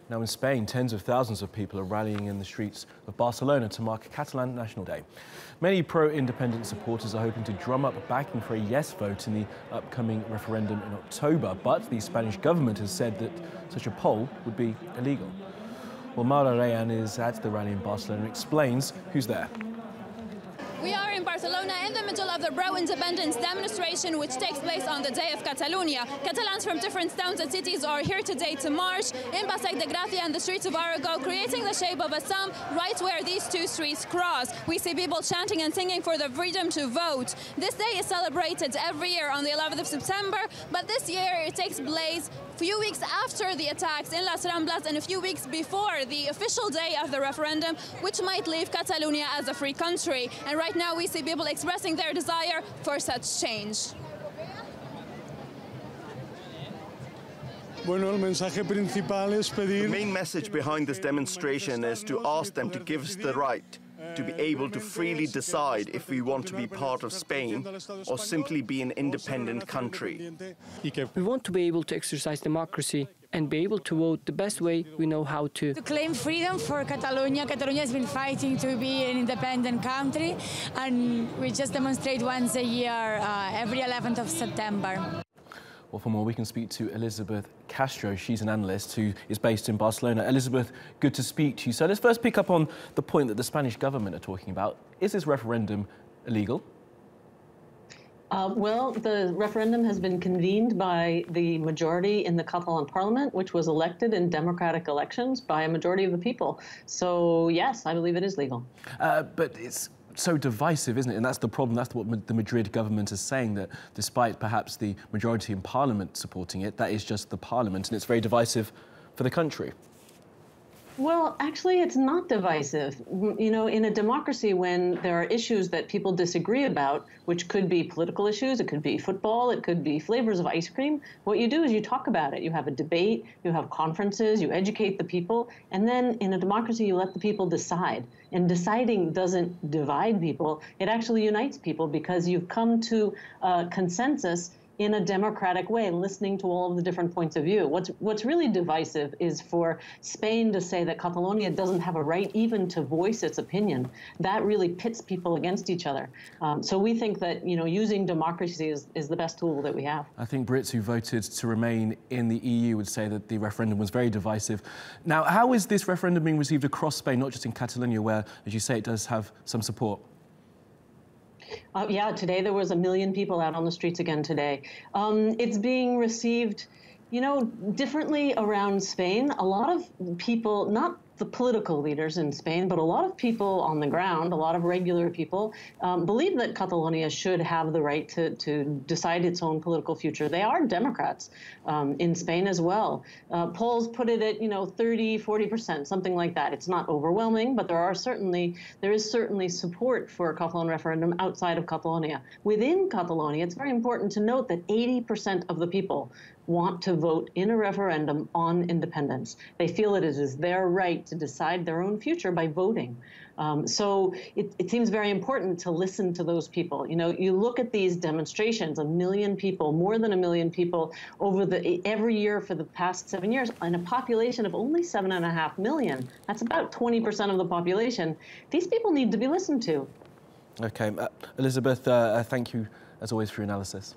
Now in Spain, tens of thousands of people are rallying in the streets of Barcelona to mark Catalan National Day. Many pro-independence supporters are hoping to drum up backing for a yes vote in the upcoming referendum in October, but the Spanish government has said that such a poll would be illegal. Well, Maura Rayan is at the rally in Barcelona and explains who's there. We are in Barcelona in the middle of the pro-independence demonstration which takes place on the day of Catalonia. Catalans from different towns and cities are here today to march in Passeig de Gracia and the streets of Aragon, creating the shape of a thumb right where these two streets cross. We see people chanting and singing for the freedom to vote. This day is celebrated every year on the 11th of September, but this year it takes place a few weeks after the attacks in Las Ramblas and a few weeks before the official day of the referendum, which might leave Catalonia as a free country. And right now we see people expressing their desire for such change. The main message behind this demonstration is to ask them to give us the right to be able to freely decide if we want to be part of Spain or simply be an independent country. We want to be able to exercise democracy and be able to vote the best way we know how to. To claim freedom for Catalonia. Catalonia has been fighting to be an independent country, and we just demonstrate once a year, every 11th of September. Well, for more, we can speak to Elizabeth Castro. She's an analyst who is based in Barcelona. Elizabeth, good to speak to you. So let's first pick up on the point that the Spanish government are talking about. Is this referendum illegal? Well, the referendum has been convened by the majority in the Catalan parliament, which was elected in democratic elections by a majority of the people. So, yes, I believe it is legal. But it's so divisive, isn't it? And that's the problem. That's what the Madrid government is saying, that despite perhaps the majority in parliament supporting it, that is just the parliament, and it's very divisive for the country. Well, actually, it's not divisive. You know, in a democracy, when there are issues that people disagree about, which could be political issues, it could be football, it could be flavors of ice cream, what you do is you talk about it. You have a debate, you have conferences, you educate the people, and then in a democracy, you let the people decide. And deciding doesn't divide people, it actually unites people because you've come to a consensus in a democratic way, listening to all of the different points of view. What's really divisive is for Spain to say that Catalonia doesn't have a right even to voice its opinion. That really pits people against each other. So we think that, you know, using democracy is the best tool that we have. I think Brits who voted to remain in the EU would say that the referendum was very divisive. Now, how is this referendum being received across Spain, not just in Catalonia, where, as you say, it does have some support? Yeah, today there was 1 million people out on the streets again today. It's being received, you know, differently around Spain. A lot of people, not the political leaders in Spain, but a lot of people on the ground, a lot of regular people, believe that Catalonia should have the right to decide its own political future. They are Democrats in Spain as well. Polls put it at, you know, 30, 40%, something like that. It's not overwhelming, but there is certainly support for a Catalan referendum outside of Catalonia. Within Catalonia, it's very important to note that 80% of the people want to vote in a referendum on independence. They feel it is their right to decide their own future by voting. So it seems very important to listen to those people. You know, you look at these demonstrations, 1 million people, more than 1 million people every year for the past 7 years, and a population of only 7.5 million. That's about 20% of the population. These people need to be listened to. Okay, Elizabeth, thank you as always for your analysis.